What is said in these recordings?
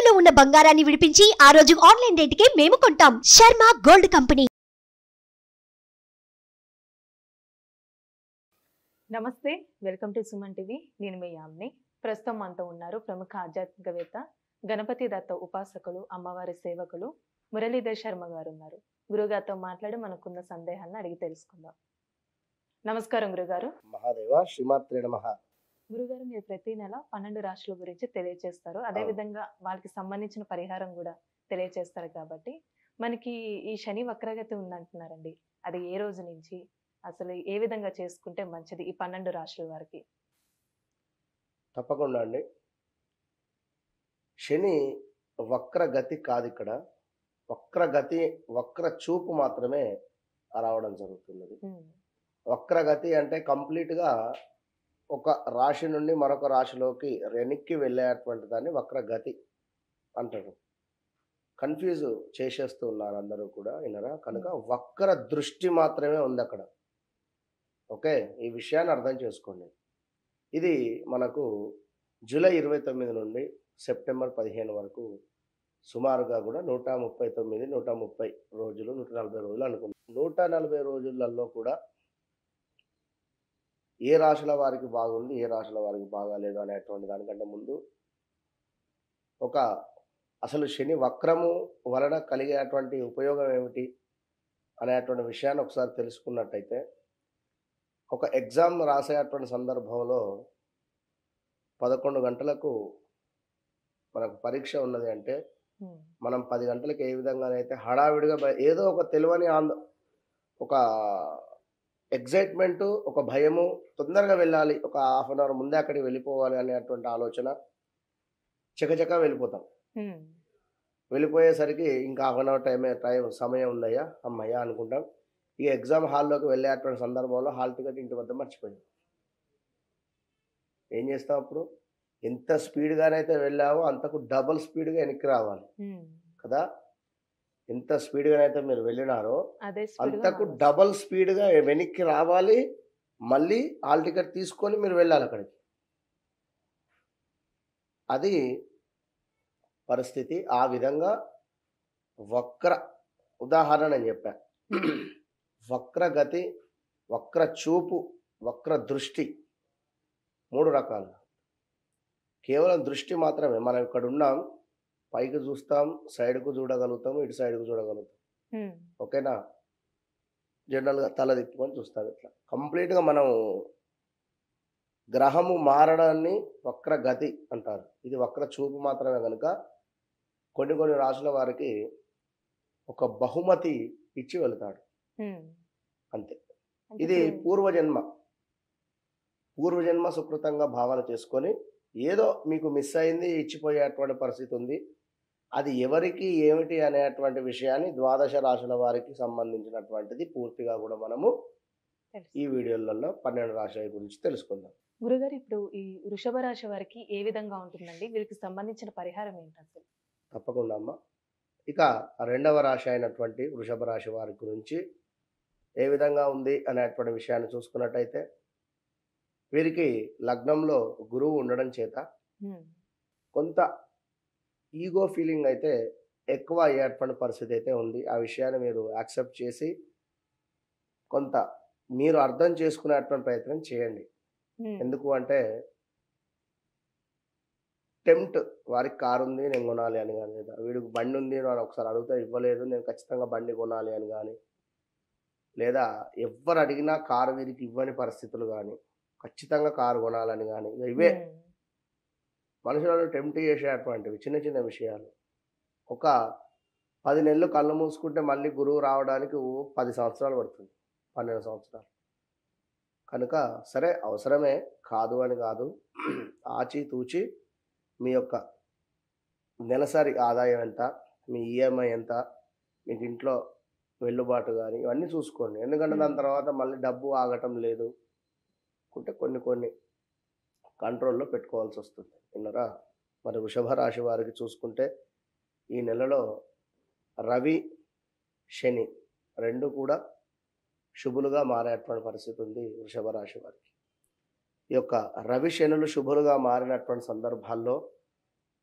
తాకట్టులో ఉన్న బంగారాన్ని విడిపించి ఆ రోజు ఆన్లైన్ రేటుకే మేము కొంటాం. Sharma gold company. నమస్తే, వెల్కమ్ టు సుమన్ టీవీ. నేను మీ యామ్ని. ప్రస్తుతం మనతో ఉన్నారు ప్రముఖ ఆధ్యాత్మికవేత్త, గణపతి దత్త ఉపాసకులు, అమ్మవారి సేవకులు మురళీధర్ శర్మ గారు ఉన్నారు. గురుగారితో మాట్లాడి మనకున్న సందేహాలను అడిగి తెలుసుకుందాం. నమస్కారం గురుగారు. మహాదేవ శ్రీమాత్రే నమః. గురుగారు, మీరు ప్రతి నెల 12 రాశుల గురించి తెలియజేస్తారు. అదే విధంగా వాళ్ళకి సంబంధించిన పరిహారం కూడా తెలియజేస్తారు. కాబట్టి మనకి ఈ శని వక్రగతి ఉందంటున్నారండి, అది ఏ రోజు నుంచి, అసలు ఏ విధంగా చేసుకుంటే మంచిది ఈ 12 రాశుల వారికి? తప్పకుండా అండి. శని వక్రగతి కాదు, ఇక్కడ వక్రగతి వక్ర చూపు మాత్రమే రావడం జరుగుతున్నది. వక్రగతి అంటే కంప్లీట్గా ఒక రాశి నుండి మరొక రాశిలోకి వెనక్కి వెళ్ళేటువంటి దాన్ని వక్రగతి అంటారు. కన్ఫ్యూజ్ చేసేస్తూ ఉన్నారు అందరూ కూడా, వినరా? కనుక వక్ర దృష్టి మాత్రమే ఉంది అక్కడ. ఓకే, ఈ విషయాన్ని అర్థం చేసుకోండి. ఇది మనకు జూలై 29 నుండి సెప్టెంబర్ 15 వరకు సుమారుగా కూడా 139, 130 రోజులు, 140 రోజులు అనుకుంటాం. 140 రోజులలో కూడా ఏ రాశుల వారికి బాగుంది, ఏ రాశుల వారికి బాగాలేదు అనేటువంటి దానికంటే ముందు అసలు శని వక్రము వలన కలిగేటువంటి ఉపయోగం ఏమిటి అనేటువంటి విషయాన్ని ఒకసారి తెలుసుకున్నట్టయితే, ఒక ఎగ్జామ్ రాసేటువంటి సందర్భంలో 11 గంటలకు మనకు పరీక్ష ఉన్నది అంటే, మనం 10 గంటలకు ఏ విధంగానైతే హడావిడిగా ఏదో ఒక తెలియని ఒక ఎగ్జైట్మెంటు, ఒక భయము, తొందరగా వెళ్ళాలి, ఒక హాఫ్ అన్ అవర్ ముందే అక్కడికి వెళ్ళిపోవాలి అనేటువంటి ఆలోచన, చకచకా వెళ్ళిపోతాం. వెళ్ళిపోయేసరికి ఇంకా హాఫ్ అన్ అవర్ సమయం ఉందయ్యా, అమ్మయ్యా అనుకుంటాం. ఈ ఎగ్జామ్ హాల్లోకి వెళ్ళేటువంటి సందర్భంలో హాల్ టికెట్ ఇంటి వద్ద మర్చిపోయాం. ఏం చేస్తాం అప్పుడు? ఎంత స్పీడ్గానైతే వెళ్ళావో అంతకు డబుల్ స్పీడ్గా వెనక్కి రావాలి కదా. ఎంత స్పీడ్గానైతే మీరు వెళ్ళినారో అంతకు డబుల్ స్పీడ్గా వెనక్కి రావాలి. మళ్ళీ హాల్ టికెట్ తీసుకొని మీరు వెళ్ళాలి అక్కడికి. అది పరిస్థితి. ఆ విధంగా వక్ర ఉదాహరణ నేను చెప్పాను. వక్రగతి, వక్ర చూపు, వక్ర దృష్టి 3 రకాలు. కేవలం దృష్టి మాత్రమే. మనం ఇక్కడ ఉన్నాం, పైకి చూస్తాం, సైడ్కు చూడగలుగుతాం, ఇటు సైడ్కు చూడగలుగుతాం. ఓకేనా? జనరల్గా తల తిప్పుకొని చూస్తాం. ఇట్లా కంప్లీట్గా మనం గ్రహము మారడాన్ని వక్రగతి అంటారు. ఇది వక్ర చూపు మాత్రమే. కనుక కొన్ని రాశుల వారికి ఒక బహుమతి ఇచ్చి వెళ్తాడు, అంతే. ఇది పూర్వజన్మ సుకృతంగా భావన చేసుకొని ఏదో మీకు మిస్ అయింది, ఇచ్చిపోయేటువంటి పరిస్థితి ఉంది. అది ఎవరికి ఏమిటి అనేటువంటి విషయాన్ని ద్వాదశ రాశుల వారికి సంబంధించినటువంటిది పూర్తిగా కూడా మనము ఈ వీడియోలలో 12 రాశుల గురించి తెలుసుకుందాం. గురుగారు, ఇప్పుడు ఈ వృషభ రాశి వారికి ఏ విధంగా ఉంటుందండి? వీరికి సంబంధించిన పరిహారం ఏంటి అసలు? తప్పకుండా అమ్మ. ఇక 2వ రాశి అయినటువంటి వృషభ రాశి వారి గురించి ఏ విధంగా ఉంది అనేటువంటి విషయాన్ని చూసుకున్నట్టయితే, వీరికి లగ్నంలో గురువు ఉండడం చేత కొంత ఈగో ఫీలింగ్ అయితే ఎక్కువ అయ్యేటువంటి పరిస్థితి అయితే ఉంది. ఆ విషయాన్ని మీరు యాక్సెప్ట్ చేసి కొంత మీరు అర్థం చేసుకునేటువంటి ప్రయత్నం చేయండి. ఎందుకు అంటే, టెంప్ట్, వారికి కారు ఉంది నేను కొనాలి అని కానీ, లేదా వీడికి బండి ఉంది నేను ఒకసారి అడిగితే ఇవ్వలేదు నేను ఖచ్చితంగా బండి కొనాలి అని కానీ, లేదా ఎవ్వరు అడిగినా కారు వీరికి ఇవ్వని పరిస్థితులు కానీ, ఖచ్చితంగా కారు కొనాలని కానీ, ఇవే మనుషులను టెంప్ట్ చేసేటువంటివి చిన్న విషయాలు. ఒక 10 నెలలు కళ్ళు మూసుకుంటే మళ్ళీ గురువు రావడానికి 10 సంవత్సరాలు పడుతుంది, 12 సంవత్సరాలు. కనుక సరే, అవసరమే, కాదు అని కాదు, ఆచితూచి మీ యొక్క నెలసరి ఆదాయం ఎంత, మీ ఈఎంఐ ఎంత, మీకు ఇంట్లో వెల్లుబాటు కానీ ఇవన్నీ చూసుకోండి. ఎందుకంటే దాని తర్వాత మళ్ళీ డబ్బు ఆగటం లేదు అంటే కొన్ని కంట్రోల్లో పెట్టుకోవాల్సి వస్తుంది. విన్నరా? మరి వృషభ రాశి వారికి చూసుకుంటే ఈ నెలలో రవి, శని 2 కూడా శుభులుగా మారేటువంటి పరిస్థితి ఉంది వృషభ రాశి వారికి. ఈ యొక్క రవి శనులు శుభులుగా మారినటువంటి సందర్భాల్లో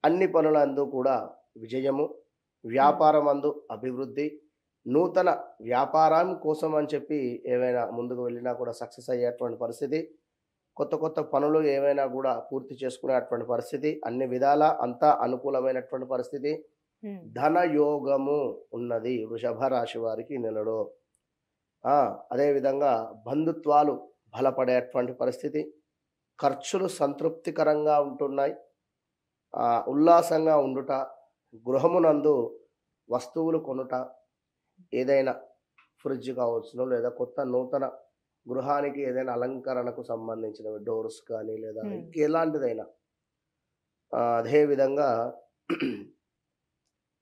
అన్ని పనులందు కూడా విజయము, వ్యాపారం అందు అభివృద్ధి, నూతన వ్యాపారం కోసం అని చెప్పి ఏమైనా ముందుకు వెళ్ళినా కూడా సక్సెస్ అయ్యేటువంటి పరిస్థితి, కొత్త కొత్త పనులు ఏమైనా కూడా పూర్తి చేసుకునేటువంటి పరిస్థితి, అన్ని విధాల అంతా అనుకూలమైనటువంటి పరిస్థితి, ధన యోగము ఉన్నది వృషభ రాశి వారికి ఈ నెలలో. అదేవిధంగా బంధుత్వాలు బలపడేటువంటి పరిస్థితి, ఖర్చులు సంతృప్తికరంగా ఉంటున్నాయి, ఉల్లాసంగా ఉండుట, గృహమునందు వస్తువులు కొనుట, ఏదైనా ఫ్రిడ్జ్ కావచ్చును లేదా కొత్త నూతన గృహానికి ఏదైనా అలంకరణకు సంబంధించినవి డోర్స్ కానీ లేదా ఇంకెలాంటిదైనా. అదేవిధంగా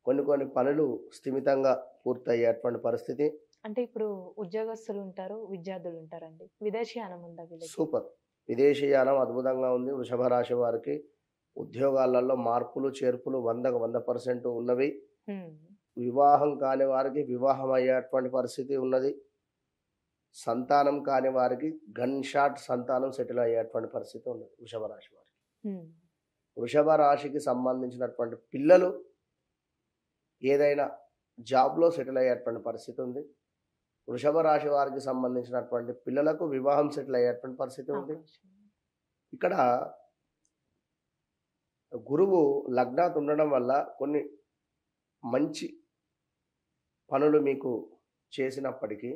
కొన్ని కొన్ని పనులు స్థిమితంగా పూర్తయ్యేటువంటి పరిస్థితి. అంటే ఇప్పుడు ఉద్యోగస్తులు ఉంటారు, విద్యార్థులు ఉంటారండి, విదేశీయానం ఉందా వీళ్ళకి? సూపర్, విదేశీయానం అద్భుతంగా ఉంది వృషభ రాశి వారికి. ఉద్యోగాలలో మార్పులు చేర్పులు 100% ఉన్నవి. వివాహం కాని వారికి వివాహం అయ్యేటువంటి పరిస్థితి ఉన్నది. సంతానం కాని వారికి గన్ షాట్ సంతానం సెటిల్ అయ్యేటువంటి పరిస్థితి ఉన్నది వృషభ రాశి వారికి. వృషభ రాశికి సంబంధించినటువంటి పిల్లలు ఏదైనా జాబ్లో సెటిల్ అయ్యేటువంటి పరిస్థితి ఉంది. వృషభ రాశి వారికి సంబంధించినటువంటి పిల్లలకు వివాహం సెటిల్ అయ్యేటువంటి పరిస్థితి ఉంది. ఇక్కడ గురువు లగ్నాత్ ఉండడం వల్ల కొన్ని మంచి పనులు మీకు చేసినప్పటికీ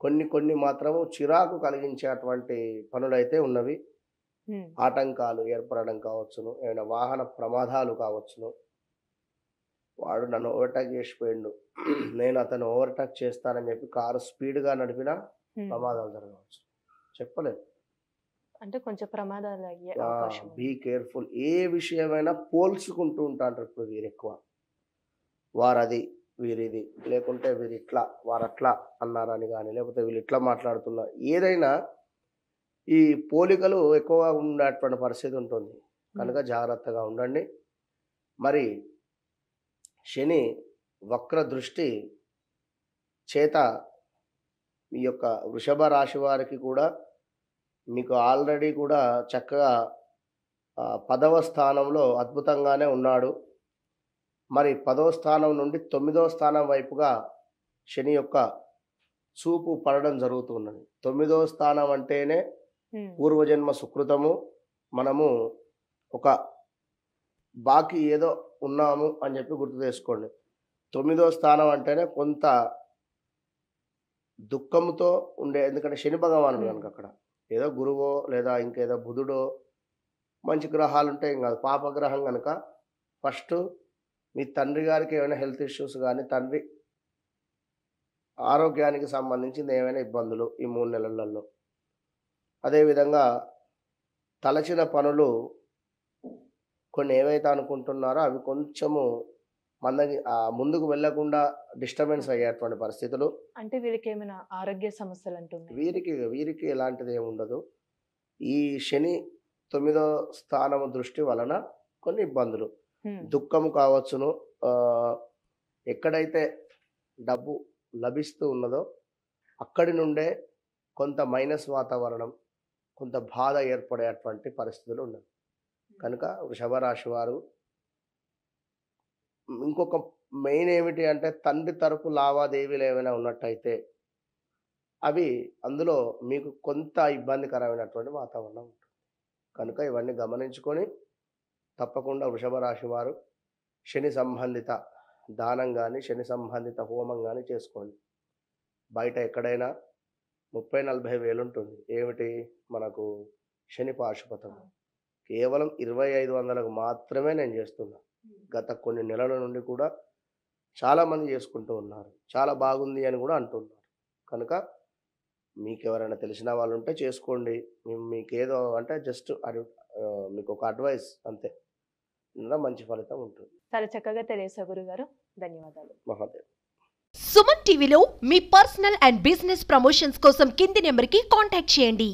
కొన్ని మాత్రము చిరాకు కలిగించేటువంటి పనులైతే ఉన్నవి. ఆటంకాలు ఏర్పడడం కావచ్చును, ఏమైనా వాహన ప్రమాదాలు కావచ్చును. వాడు నన్ను ఓవర్టేక్ చేసిపోయిండు, నేను అతను ఓవర్టేక్ చేస్తానని చెప్పి కారు స్పీడ్గా నడిపినా ప్రమాదాలు జరగవచ్చు, చెప్పలేదు. అంటే కొంచెం ప్రమాదాలు అయ్యే అవకాశం. Be careful. ఏ విషయమైనా పోల్చుకుంటూ ఉంటారు ఇప్పుడు వీరు ఎక్కువ. వారది వీరిది, లేకుంటే వీరు ఇట్లా వారట్లా అన్నారని కానీ, లేకపోతే వీళ్ళు ఇట్లా మాట్లాడుతున్నారు, ఏదైనా ఈ పోలికలు ఎక్కువగా ఉండేటువంటి పరిస్థితి ఉంటుంది. కనుక జాగ్రత్తగా ఉండండి. మరి శని వక్ర దృష్టి చేత మీ యొక్క వృషభ రాశి వారికి కూడా మీకు ఆల్రెడీ కూడా చక్కగా 10వ స్థానంలో అద్భుతంగానే ఉన్నాడు. మరి 10వ స్థానం నుండి 9వ స్థానం వైపుగా శని యొక్క చూపు పడడం జరుగుతున్నది. 9వ స్థానం అంటేనే పూర్వజన్మ సుకృతము. మనము ఒక బాకీ ఏదో ఉన్నాము అని చెప్పి గుర్తు చేసుకోండి. 9వ స్థానం అంటేనే కొంత దుఃఖంతో ఉండే, ఎందుకంటే శని భగవానుడు కనుక అక్కడ ఏదో గురువో లేదా ఇంకేదో బుధుడో మంచి గ్రహాలు ఉంటాయి కాదు, పాపగ్రహం కనుక ఫస్ట్ మీ తండ్రి గారికి ఏమైనా హెల్త్ ఇష్యూస్ కానీ, తండ్రి ఆరోగ్యానికి సంబంధించింది ఏమైనా ఇబ్బందులు ఈ 3 నెలలలో. అదేవిధంగా తలచిన పనులు కొన్ని ఏవైతే అనుకుంటున్నారో అవి కొంచెము ముందుకు వెళ్లకుండా డిస్టర్బెన్స్ అయ్యేటువంటి పరిస్థితులు. అంటే వీరికి ఏమైనా ఆరోగ్య సమస్యలు అంటున్నాయి? వీరికి ఎలాంటిది ఏమి ఉండదు. ఈ శని 9వ స్థానము దృష్టి వలన కొన్ని ఇబ్బందులు, దుఃఖము కావచ్చును. ఎక్కడైతే డబ్బు లభిస్తూ ఉన్నదో అక్కడి నుండే కొంత మైనస్ వాతావరణం, కొంత బాధ ఏర్పడేటువంటి పరిస్థితులు ఉన్నాయి. కనుక వృషభ రాశి వారు ఇంకొక మెయిన్ ఏమిటి అంటే తండ్రి తరపు లావాదేవీలు ఏమైనా ఉన్నట్టయితే అవి అందులో మీకు కొంత ఇబ్బందికరమైనటువంటి వాతావరణం ఉంటుంది. కనుక ఇవన్నీ గమనించుకొని తప్పకుండా వృషభ రాశి వారు శని సంబంధిత దానం కానీ శని సంబంధిత హోమం కానీ చేసుకోండి. బయట ఎక్కడైనా 30-40 వేలు ఉంటుంది. ఏమిటి మనకు శని పాశుపతం, కేవలం 2500కు మాత్రమే నేను చేస్తున్నా. గత కొన్ని నెలల నుండి కూడా చాలామంది చేసుకుంటూ ఉన్నారు, చాలా బాగుంది అని కూడా అంటున్నారు. కనుక మీకు ఎవరైనా తెలిసిన వాళ్ళు ఉంటే చేసుకోండి. మీకేదో అంటే జస్ట్ మీకు ఒక అడ్వైస్ అంతే, మంచి ఫలితం ఉంటుంది. చాలా చక్కగా తెలియసా గురుగారు, ధన్యవాదాలు. మహాదేవ్. సుమన్ టీవీలో మీ పర్సనల్ అండ్ బిజినెస్ ప్రమోషన్స్ కోసం కింది నెంబర్కి కాంటాక్ట్ చేయండి.